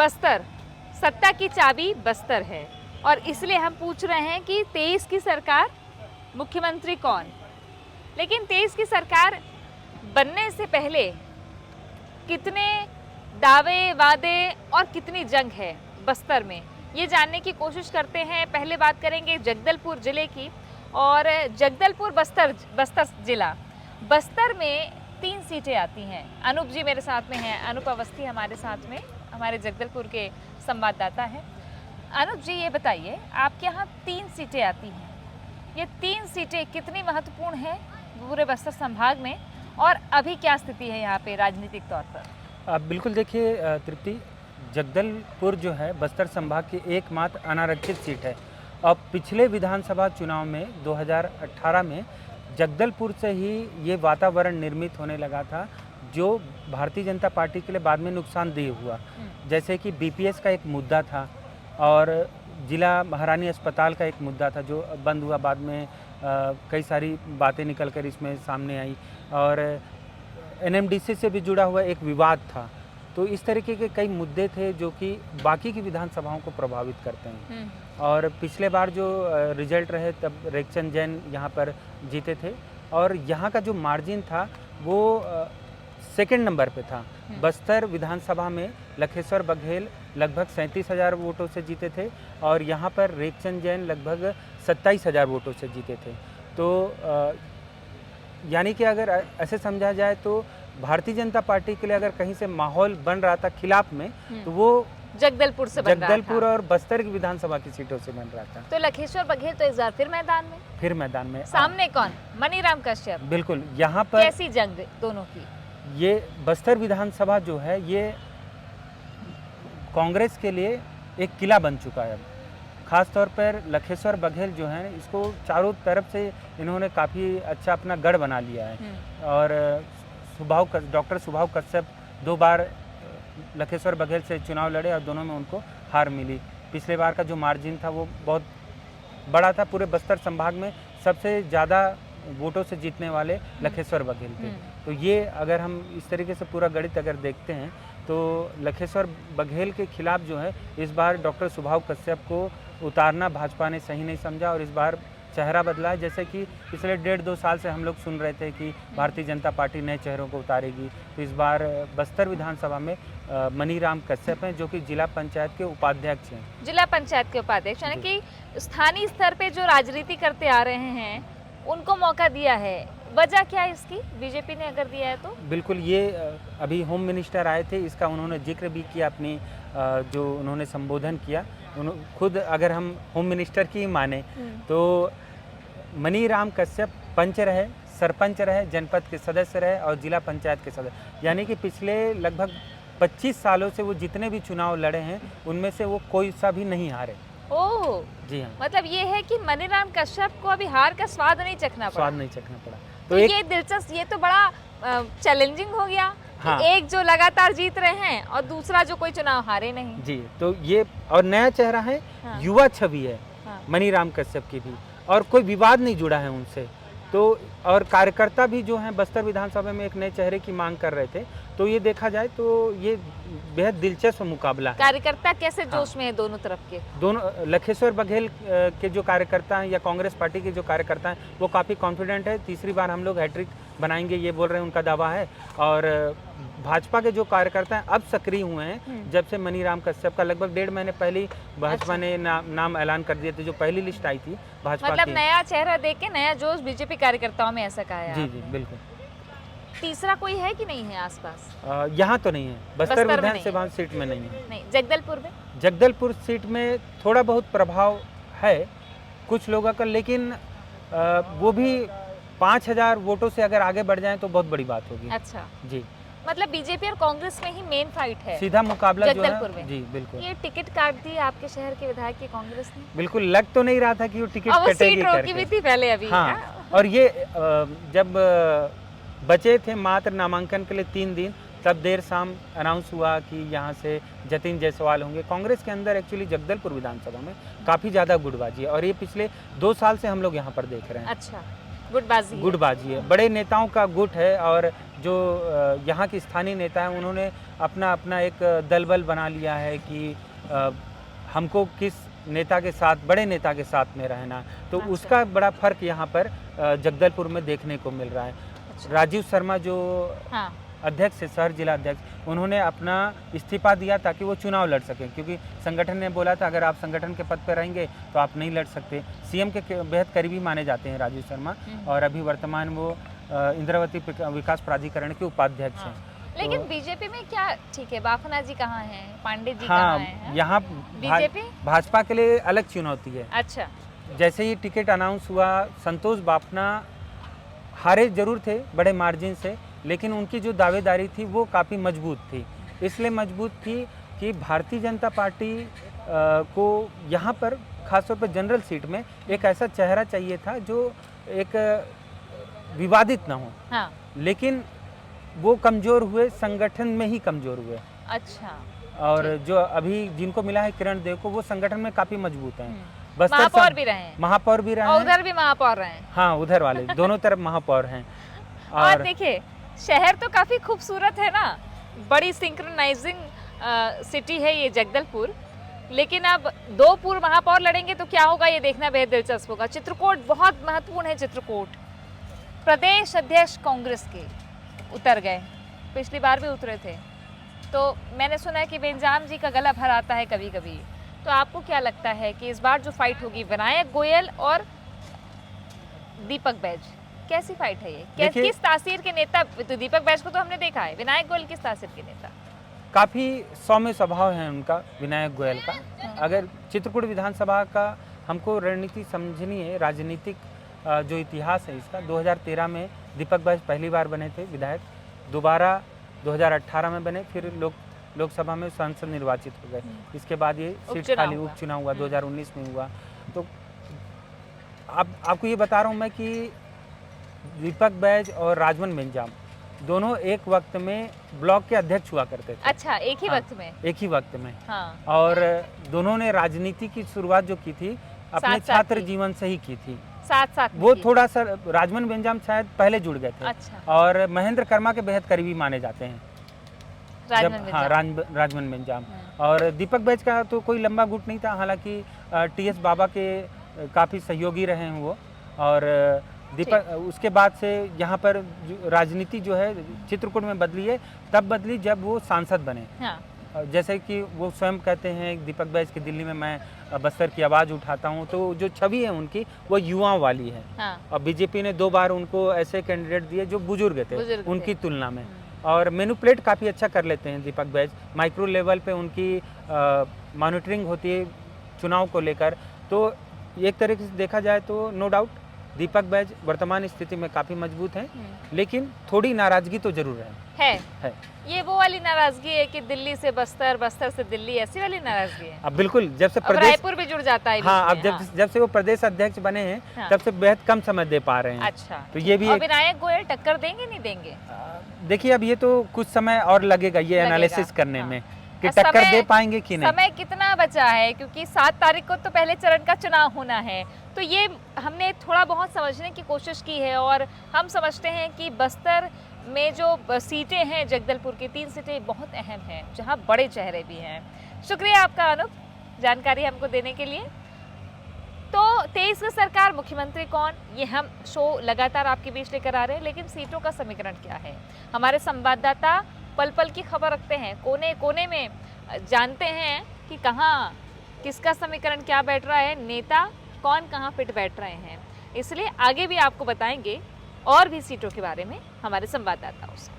बस्तर, सत्ता की चाबी बस्तर है और इसलिए हम पूछ रहे हैं कि 23 की सरकार, मुख्यमंत्री कौन। लेकिन 23 की सरकार बनने से पहले कितने दावे वादे और कितनी जंग है बस्तर में, ये जानने की कोशिश करते हैं। पहले बात करेंगे जगदलपुर ज़िले की, और जगदलपुर बस्तर ज़िला, बस्तर में 3 सीटें आती हैं। अनूप जी मेरे साथ में हैं, अनूप अवस्थी हमारे साथ में, हमारे जगदलपुर के संवाददाता हैं। अनूप जी ये बताइए, आपके यहाँ 3 सीटें आती हैं, ये 3 सीटें कितनी महत्वपूर्ण है पूरे बस्तर संभाग में, और अभी क्या स्थिति है यहाँ पे राजनीतिक तौर पर? बिल्कुल देखिए तृप्ति, जगदलपुर जो है बस्तर संभाग की एकमात्र अनारक्षित सीट है। अब पिछले विधानसभा चुनाव में 2018 में जगदलपुर से ही ये वातावरण निर्मित होने लगा था, जो भारतीय जनता पार्टी के लिए बाद में नुकसानदेह हुआ। जैसे कि बीपीएस का एक मुद्दा था और जिला महारानी अस्पताल का एक मुद्दा था जो बंद हुआ, बाद में कई सारी बातें निकल कर इसमें सामने आई, और एनएमडीसी से भी जुड़ा हुआ एक विवाद था। तो इस तरीके के कई मुद्दे थे जो कि बाकी की विधानसभाओं को प्रभावित करते हैं। और पिछले बार जो रिजल्ट रहे तब रेखचंद जैन यहाँ पर जीते थे, और यहाँ का जो मार्जिन था वो सेकंड नंबर पे था। बस्तर विधानसभा में लखेश्वर बघेल लगभग 37,000 वोटों से जीते थे, और यहाँ पर रेखचंद जैन लगभग 27,000 वोटों से जीते थे। तो यानी कि अगर ऐसे समझा जाए तो भारतीय जनता पार्टी के लिए अगर कहीं से माहौल बन रहा था खिलाफ में, तो वो जगदलपुर से बन रहा था। जगदलपुर और बस्तर की विधानसभा की सीटों से बन रहा था। तो लखेश्वर बघेल तो इस बार फिर मैदान में, सामने कौन? मनीराम कश्यप। बिल्कुल, यहाँ पर कैसी जंग दोनों की? ये बस्तर विधानसभा जो है ये कांग्रेस के लिए एक किला बन चुका है। खास तौर पर लखेश्वर बघेल जो हैं, इसको चारों तरफ से इन्होंने काफ़ी अच्छा अपना गढ़ बना लिया है। और डॉक्टर सुभाव कश्यप 2 बार लखेश्वर बघेल से चुनाव लड़े और दोनों में उनको हार मिली। पिछले बार का जो मार्जिन था वो बहुत बड़ा था, पूरे बस्तर संभाग में सबसे ज़्यादा वोटों से जीतने वाले लखेश्वर बघेल थे। तो ये अगर हम इस तरीके से पूरा गणित अगर देखते हैं तो लखेश्वर बघेल के खिलाफ जो है इस बार डॉक्टर सुभाव कश्यप को उतारना भाजपा ने सही नहीं समझा, और इस बार चेहरा बदला है। जैसे कि पिछले 1.5-2 साल से हम लोग सुन रहे थे कि भारतीय जनता पार्टी नए चेहरों को उतारेगी, तो इस बार बस्तर विधानसभा में मनीराम कश्यप हैं जो कि जिला पंचायत के उपाध्यक्ष हैं। जिला पंचायत के उपाध्यक्ष, यानी कि स्थानीय स्तर पे जो राजनीति करते आ रहे हैं उनको मौका दिया है। वजह क्या है इसकी, बीजेपी ने अगर दिया है तो? बिल्कुल, ये अभी होम मिनिस्टर आए थे, इसका उन्होंने जिक्र भी किया अपनी जो उन्होंने संबोधन किया। खुद अगर हम होम मिनिस्टर की माने तो मनीराम कश्यप पंच रहे, सरपंच रहे, जनपद के सदस्य रहे और जिला पंचायत के सदस्य, यानी कि पिछले लगभग 25 सालों से वो जितने भी चुनाव लड़े हैं उनमें से वो कोई सा भी नहीं हारे। ओह जी हाँ, मतलब ये है कि मनीराम कश्यप को अभी हार का स्वाद नहीं चखना पड़ा। तो ये दिलचस्प, ये तो बड़ा चैलेंजिंग हो गया। हाँ। एक जो लगातार जीत रहे हैं और दूसरा जो कोई चुनाव हारे नहीं। जी, तो ये और नया चेहरा है। हाँ। युवा छवि है। हाँ। मनीराम कश्यप की भी, और कोई विवाद नहीं जुड़ा है उनसे। तो और कार्यकर्ता भी जो हैं बस्तर विधानसभा में एक नए चेहरे की मांग कर रहे थे। तो ये देखा जाए तो ये बेहद दिलचस्प मुकाबला है। कार्यकर्ता कैसे जोश में है दोनों तरफ के? दोनों लखेश्वर बघेल के जो कार्यकर्ता हैं या कांग्रेस पार्टी के जो कार्यकर्ता हैं वो काफ़ी कॉन्फिडेंट है, तीसरी बार हम लोग हैट्रिक बनाएंगे ये बोल रहे हैं, उनका दावा है। और भाजपा के जो कार्यकर्ता हैं अब सक्रिय हुए हैं जब से मनीराम कश्यप का लगभग 1.5 महीने पहले ही भाजपा ने नाम ऐलान कर दिए थे, जो पहली लिस्ट आई थी भाजपा की। मतलब नया चेहरा देख के नया जोश बीजेपी कार्यकर्ताओं में, ऐसा कहा है? जी जी बिल्कुल। तीसरा कोई है कि नहीं है आसपास? यहाँ तो नहीं है, बस्तर विधानसभा सीट में नहीं है। नहीं, जगदलपुर में? जगदलपुर सीट में थोड़ा बहुत प्रभाव है कुछ लोगों का, लेकिन वो भी 5,000 वोटों से अगर आगे बढ़ जाएं तो बहुत बड़ी बात होगी। अच्छा जी, मतलब बीजेपी और कांग्रेस में ही मेन फाइट है, सीधा मुकाबला जो है। जी बिल्कुल। ये टिकट काट दी आपके शहर के विधायक की कांग्रेस ने? बिल्कुल, लग तो नहीं रहा था कि वो टिकट कटेगी रोकी भी थी पहले अभी। हाँ, और ये जब बचे थे मात्र नामांकन के लिए 3 दिन, तब देर शाम अनाउंस हुआ कि यहाँ से जतिन जायसवाल होंगे। कांग्रेस के अंदर एक्चुअली जगदलपुर विधानसभा में काफ़ी ज़्यादा गुटबाजी है, और ये पिछले 2 साल से हम लोग यहाँ पर देख रहे हैं। अच्छा, गुटबाजी है। गुटबाजी है, बड़े नेताओं का गुट है। और जो यहाँ के स्थानीय नेता हैं उन्होंने अपना अपना एक दलबल बना लिया है कि हमको किस नेता के साथ, बड़े नेता के साथ में रहना। तो अच्छा। उसका बड़ा फर्क यहाँ पर जगदलपुर में देखने को मिल रहा है। अच्छा। राजीव शर्मा जो हाँ। अध्यक्ष है, शहर जिला अध्यक्ष, उन्होंने अपना इस्तीफा दिया ताकि वो चुनाव लड़ सकें, क्योंकि संगठन ने बोला था अगर आप संगठन के पद पर रहेंगे तो आप नहीं लड़ सकते। सीएम के बेहद करीबी माने जाते हैं राजीव शर्मा, और अभी वर्तमान वो इंद्रावती विकास प्राधिकरण के उपाध्यक्ष हैं। लेकिन तो बीजेपी में क्या ठीक है, बाफना जी कहाँ हैं, पांडे जी हाँ, कहाँ हैं? यहाँ बीजेपी भाजपा के लिए अलग चुनौती है। अच्छा। जैसे ही टिकट अनाउंस हुआ, संतोष बाफना हारे जरूर थे बड़े मार्जिन से, लेकिन उनकी जो दावेदारी थी वो काफ़ी मजबूत थी। इसलिए मजबूत थी कि भारतीय जनता पार्टी को यहाँ पर खासतौर पर जनरल सीट में एक ऐसा चेहरा चाहिए था जो एक विवादित ना हो। हाँ। लेकिन वो कमज़ोर हुए, संगठन में ही कमज़ोर हुए। अच्छा। और जो अभी जिनको मिला है किरण देव को, वो संगठन में काफ़ी मजबूत हैं। महापौर भी रहे हैं। महापौर भी रहे हैं, और उधर भी महापौर रहे हैं। हाँ, उधर वाले दोनों तरफ महापौर हैं। और देखिए शहर तो काफी खूबसूरत है ना, बड़ी सिंक्रोनाइजिंग सिटी है ये जगदलपुर। लेकिन अब 2 पूर्व महापौर लड़ेंगे तो क्या होगा ये देखना बेहद दिलचस्प होगा। चित्रकूट बहुत महत्वपूर्ण है। चित्रकूट प्रदेश अध्यक्ष कांग्रेस के उतर गए, पिछली बार भी उतरे थे। तो मैंने सुना है कि बेंजाम जी का गला भराता है कभी कभी। तो आपको क्या लगता है कि इस बार जो फाइट होगी विनायक गोयल और दीपक बैज, कैसी फाइट है ये? किस तासीर के नेता? तो दीपक बैज को तो हमने देखा है, विनायक गोयल किस तासीर के नेता? काफ़ी सौम्य स्वभाव है उनका, विनायक गोयल का। अगर चित्रकूट विधानसभा का हमको रणनीति समझनी है, राजनीतिक जो इतिहास है इसका, 2013 में दीपक बैज पहली बार बने थे विधायक, दोबारा 2018 में बने, फिर लोकसभा में सांसद निर्वाचित हो गए। इसके बाद ये सीट खाली, उपचुनाव हुआ 2019 में हुआ। तो आपको ये बता रहा हूँ मैं कि दीपक बैज और राजमन बेंजाम दोनों एक वक्त में ब्लॉक के अध्यक्ष हुआ करते थे। अच्छा, एक ही वक्त में? एक ही वक्त में। हाँ। और दोनों ने राजनीति की शुरुआत जो की थी अपने छात्र जीवन से ही की थी, साथ साथ। वो थोड़ा सा राजमन बेंजाम शायद पहले जुड़ गए थे। अच्छा। और महेंद्र कर्मा के बेहद करीबी माने जाते हैं राजमन बेंजाम। और दीपक बैज का तो कोई लंबा गुट नहीं था, हालांकि टीएस बाबा के काफ़ी सहयोगी रहे हैं वो। और दीपक उसके बाद से यहाँ पर राजनीति जो है चित्रकूट में बदली है, तब बदली जब वो सांसद बने। हाँ। जैसे कि वो स्वयं कहते हैं दीपक बैज की, दिल्ली में मैं बस्तर की आवाज़ उठाता हूँ, तो जो छवि है उनकी वो युवाओं वाली है। हाँ। और बीजेपी ने 2 बार उनको ऐसे कैंडिडेट दिए जो बुजुर्ग थे उनकी तुलना में। और मैनिपुलेट काफ़ी अच्छा कर लेते हैं दीपक बैज, माइक्रो लेवल पे उनकी मॉनिटरिंग होती है चुनाव को लेकर। तो एक तरीके से देखा जाए तो नो डाउट दीपक बैज वर्तमान स्थिति में काफ़ी मजबूत हैं, लेकिन थोड़ी नाराज़गी तो जरूर है। ये वो वाली नाराज़गी है कि दिल्ली से बस्तर, बस्तर से दिल्ली, ऐसी वाली नाराज़गी है? अब बिल्कुल, जब से प्रदेश, रायपुर भी जुड़ जाता है। हाँ, अब जब से वो प्रदेश अध्यक्ष बने हैं, हाँ, तब से बेहद कम समय दे पा रहे हैं। अच्छा। तो ये भी विनायक गोयल टक्कर देंगे नहीं देंगे? देखिए, अब ये तो कुछ समय और लगेगा ये एनालिसिस करने में कि टक्कर दे पाएंगे कि नहीं। समय कितना बचा है, क्योंकि 7 तारीख को तो पहले चरण का चुनाव होना है। तो ये हमने थोड़ा बहुत समझने की कोशिश की है, और हम समझते हैं कि बस्तर में जो सीटें हैं जगदलपुर की 3 सीटें बहुत अहम हैं, जहां बड़े चेहरे भी हैं। शुक्रिया आपका अनूप, जानकारी हमको देने के लिए। तो 23 की सरकार, मुख्यमंत्री कौन, ये हम शो लगातार आपके बीच लेकर आ रहे हैं, लेकिन सीटों का समीकरण क्या है? हमारे संवाददाता पल पल की खबर रखते हैं, कोने कोने में जानते हैं कि कहाँ किसका समीकरण क्या बैठ रहा है, नेता कौन कहाँ फिट बैठ रहे हैं। इसलिए आगे भी आपको बताएंगे और भी सीटों के बारे में हमारे संवाददाताओं से।